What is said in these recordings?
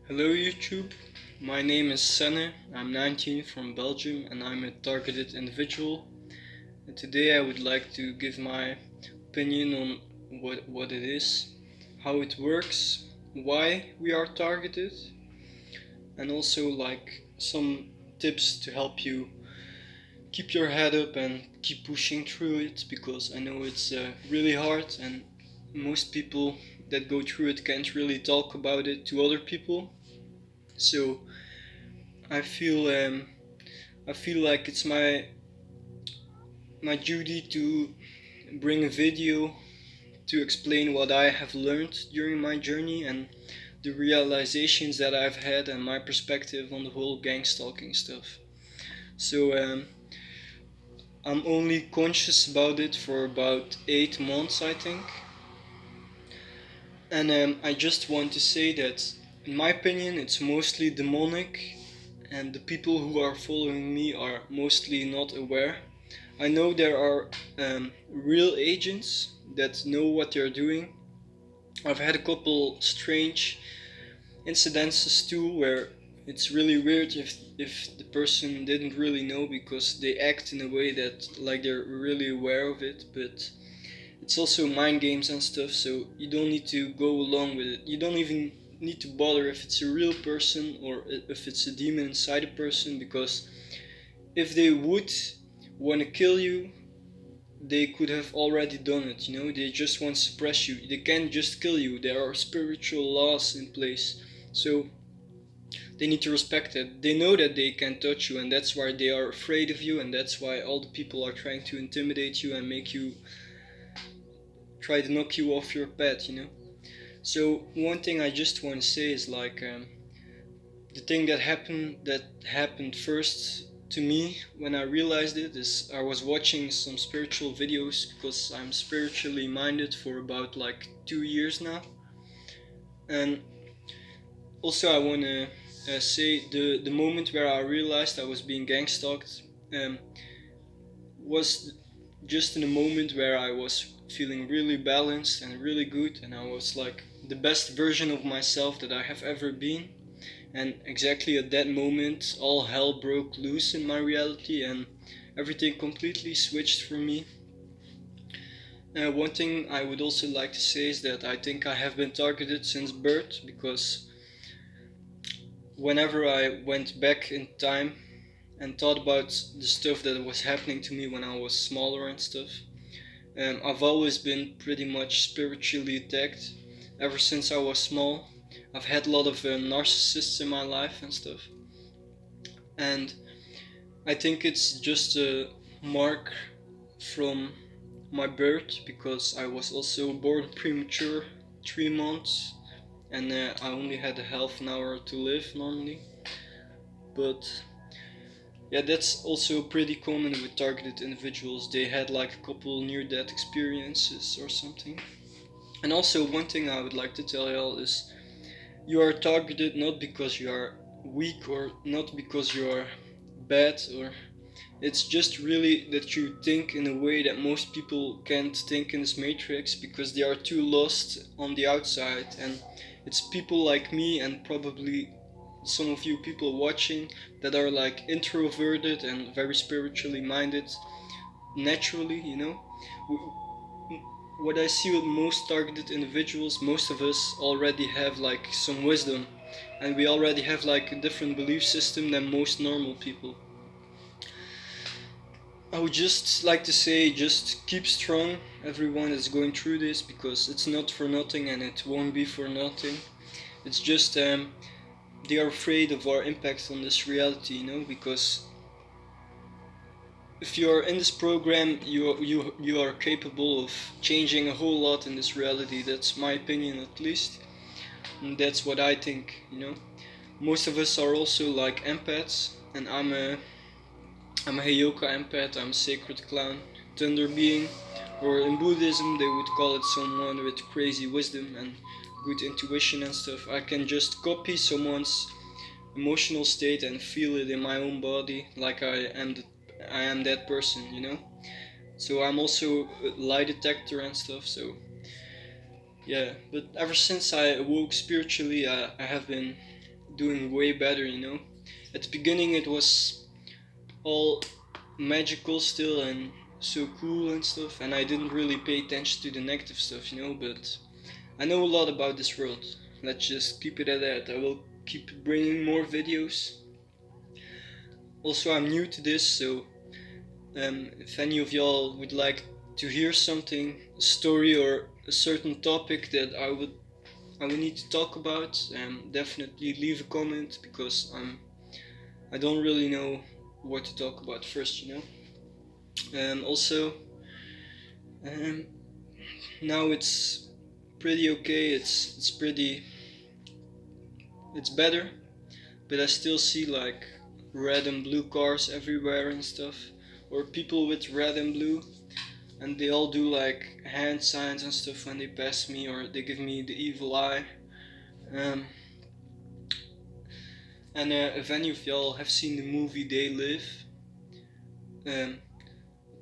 Hello YouTube, my name is Senne, I'm 19 from Belgium and I'm a targeted individual. And today I would like to give my opinion on what it is, how it works, why we are targeted, and also like some tips to help you keep your head up and keep pushing through it, because I know it's really hard and most people that go through it can't really talk about it to other people. So I feel um, I feel like it's my duty to bring a video to explain what I have learned during my journey and the realizations that I've had and my perspective on the whole gangstalking stuff. So I'm only conscious about it for about 8 months, I think. And I just want to say that, in my opinion, it's mostly demonic, and the people who are following me are mostly not aware. I know there are real agents that know what they're doing. I've had a couple strange incidences too, where it's really weird if the person didn't really know because they act in a way that like they're really aware of it, but it's also mind games and stuff, so you don't need to go along with it. You don't even need to bother if it's a real person or if it's a demon inside a person, because if they would want to kill you, they could have already done it, you know? They just want to suppress you. They can't just kill you. There are spiritual laws in place. So they need to respect it. They know that they can touch you, and that's why they are afraid of you, and that's why all the people are trying to intimidate you and make you try to knock you off your path, you know? So one thing I just want to say is like the thing that happened first to me when I realized it is I was watching some spiritual videos because I'm spiritually minded for about like 2 years now, and also I want to say the moment where I realized I was being gang stalked um, was just in a moment where I was feeling really balanced and really good, and I was like the best version of myself that I have ever been. And exactly at that moment, all hell broke loose in my reality and everything completely switched for me. One thing I would also like to say is that I think I have been targeted since birth, because whenever I went back in time and thought about the stuff that was happening to me when I was smaller and stuff, I've always been pretty much spiritually attacked ever since I was small. I've had a lot of narcissists in my life and stuff, and I think it's just a mark from my birth, because I was also born premature, 3 months, and I only had a half an hour to live normally. But yeah, that's also pretty common with targeted individuals. They had like a couple near-death experiences or something. And also, one thing I would like to tell y'all is you are targeted not because you are weak or not because you are bad, or it's just really that you think in a way that most people can't think in this matrix because they are too lost on the outside. And it's people like me and probably some of you people watching that are like introverted and very spiritually minded naturally, you know. What I see with most targeted individuals, most of us already have like some wisdom, and we already have like a different belief system than most normal people. I would just like to say, just keep strong, everyone that's going through this, because it's not for nothing and it won't be for nothing. It's just they are afraid of our impact on this reality, you know, because if you're in this program, you are capable of changing a whole lot in this reality. That's my opinion, at least, and that's what I think, you know. Most of us are also like empaths, and I'm a Heyoka empath, I'm a sacred clown, thunder being, or in Buddhism they would call it someone with crazy wisdom and good intuition and stuff. I can just copy someone's emotional state and feel it in my own body, like I am that person, you know. So I'm also a lie detector and stuff. So yeah, but ever since I awoke spiritually, I have been doing way better, you know. At the beginning it was all magical still and so cool and stuff, and I didn't really pay attention to the negative stuff, you know, but I know a lot about this world. Let's just keep it at that. I will keep bringing more videos. Also, I'm new to this, so if any of y'all would like to hear something, a story or a certain topic that I would need to talk about, definitely leave a comment because I don't really know what to talk about first, you know. Also, um, now it's pretty okay. It's better, but I still see like red and blue cars everywhere and stuff, or people with red and blue, and they all do like hand signs and stuff when they pass me, or they give me the evil eye. Um, and if any of y'all have seen the movie They Live, um,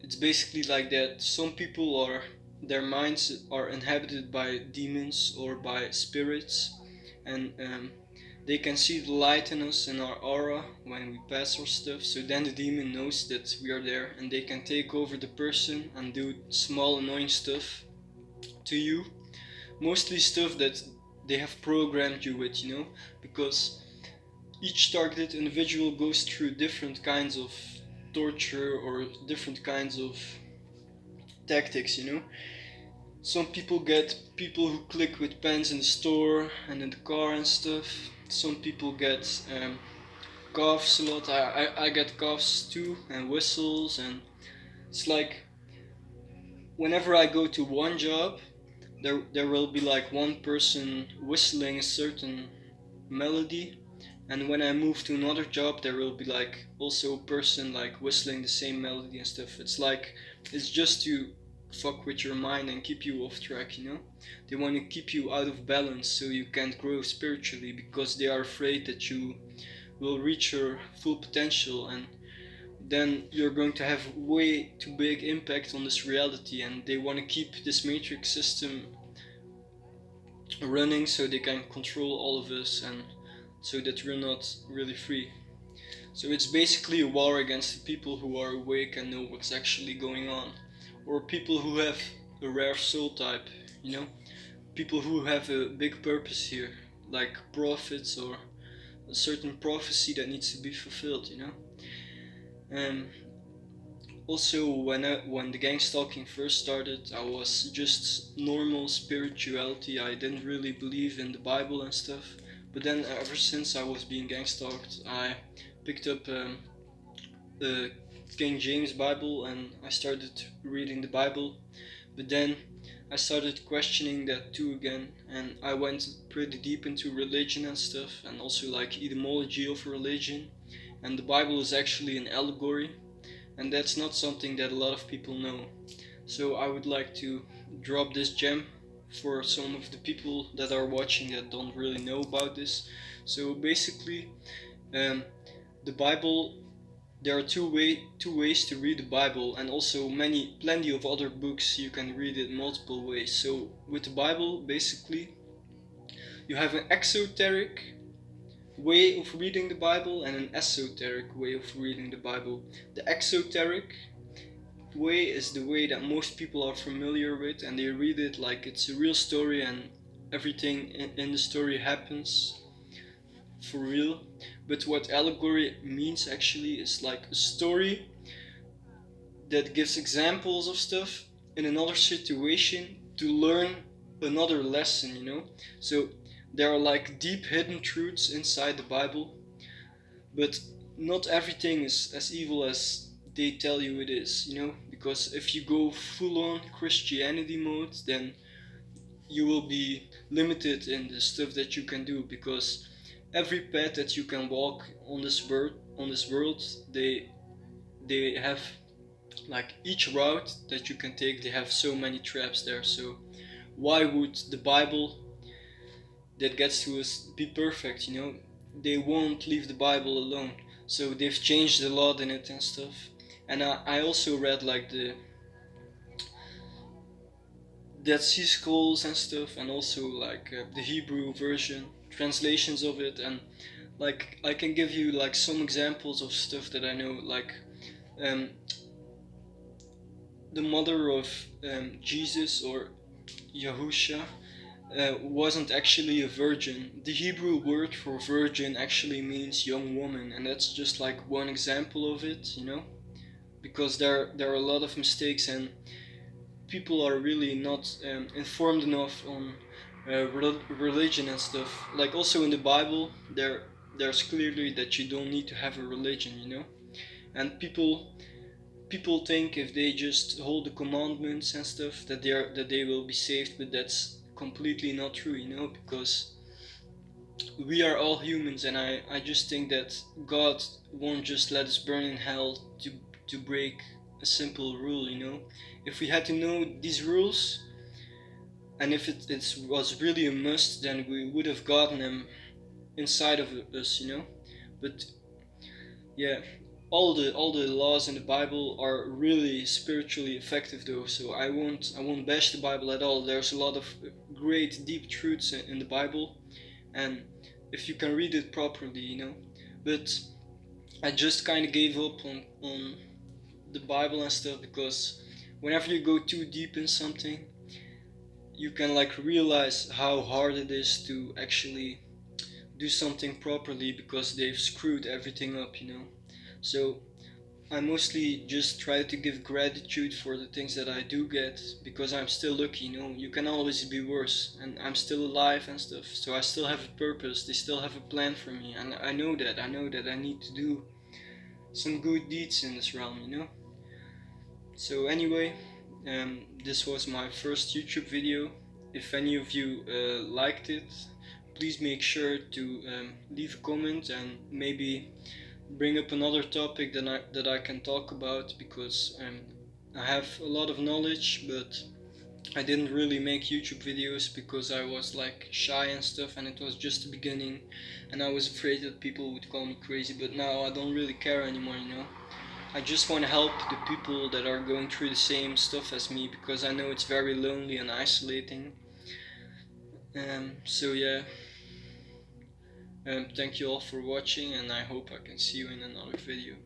it's basically like that. Some people are their minds are inhabited by demons or by spirits, and they can see the light in us in our aura when we pass our stuff. So then the demon knows that we are there, and they can take over the person and do small annoying stuff to you. Mostly stuff that they have programmed you with, you know, because each targeted individual goes through different kinds of torture or different kinds of tactics, you know. Some people get people who click with pens in the store and in the car and stuff. Some people get coughs a lot. I get coughs too and whistles, and it's like whenever I go to one job, there will be like one person whistling a certain melody, and when I move to another job there will be like also a person like whistling the same melody and stuff. It's like it's just to fuck with your mind and keep you off track, you know. They want to keep you out of balance so you can't grow spiritually because they are afraid that you will reach your full potential, and then you're going to have way too big impact on this reality, and they want to keep this matrix system running so they can control all of us and so that we're not really free. So it's basically a war against the people who are awake and know what's actually going on, or people who have a rare soul type, you know, people who have a big purpose here, like prophets or a certain prophecy that needs to be fulfilled, you know. Um, Also, when the Gangstalking first started, I was just normal spirituality. I didn't really believe in the Bible and stuff. But then, ever since I was being gangstalked, I picked up the King James Bible and I started reading the Bible. But then I started questioning that too again, and I went pretty deep into religion and stuff, and also like etymology of religion. And the Bible is actually an allegory, and that's not something that a lot of people know. So I would like to drop this gem for some of the people that are watching that don't really know about this. So basically, um, the Bible. There are two ways to read the Bible, and also plenty of other books you can read it multiple ways. So with the Bible, basically, you have an exoteric way of reading the Bible and an esoteric way of reading the Bible. The exoteric way is the way that most people are familiar with, and they read it like it's a real story and everything in the story happens for real. But what allegory means actually is like a story that gives examples of stuff in another situation to learn another lesson, you know. So there are like deep hidden truths inside the Bible, but not everything is as evil as they tell you it is, you know. Because if you go full on Christianity mode, then you will be limited in the stuff that you can do, because every path that you can walk on this world, they have like each route that you can take, they have so many traps there. So why would the Bible that gets to us be perfect, you know? They won't leave the Bible alone. So they've changed a lot in it and stuff. And I also read like the Dead Sea Scrolls and stuff, and also like the Hebrew version translations of it, and Like I can give you like some examples of stuff that I know, like um, the mother of Jesus, or Yahusha, wasn't actually a virgin. The Hebrew word for virgin actually means young woman, and that's just like one example of it, you know? Because there are a lot of mistakes, and people are really not informed enough on religion and stuff. Like also in the Bible, there's clearly that you don't need to have a religion, you know? And people think if they just hold the commandments and stuff that they will be saved, but that's completely not true, you know, because we are all humans, and I just think that God won't just let us burn in hell to break a simple rule, you know. If we had to know these rules, and if it was really a must, then we would have gotten them inside of us, you know. But yeah, all the laws in the Bible are really spiritually effective though, so I won't bash the Bible at all. There's a lot of great deep truths in the Bible, and if you can read it properly, you know. But I just kind of gave up on the Bible and stuff, because whenever you go too deep in something, you can like realize how hard it is to actually do something properly, because they've screwed everything up, you know. So I mostly just try to give gratitude for the things that I do get, because I'm still lucky, you know. You can always be worse, and I'm still alive and stuff. So I still have a purpose. They still have a plan for me, and I know that. I know that I need to do some good deeds in this realm, you know. So anyway, this was my first YouTube video. If any of you liked it, please make sure to leave a comment and maybe bring up another topic that I can talk about, because I have a lot of knowledge, but I didn't really make YouTube videos because I was like shy and stuff, and it was just the beginning, and I was afraid that people would call me crazy. But now I don't really care anymore, you know. I just want to help the people that are going through the same stuff as me, because I know it's very lonely and isolating. So yeah, thank you all for watching, and I hope I can see you in another video.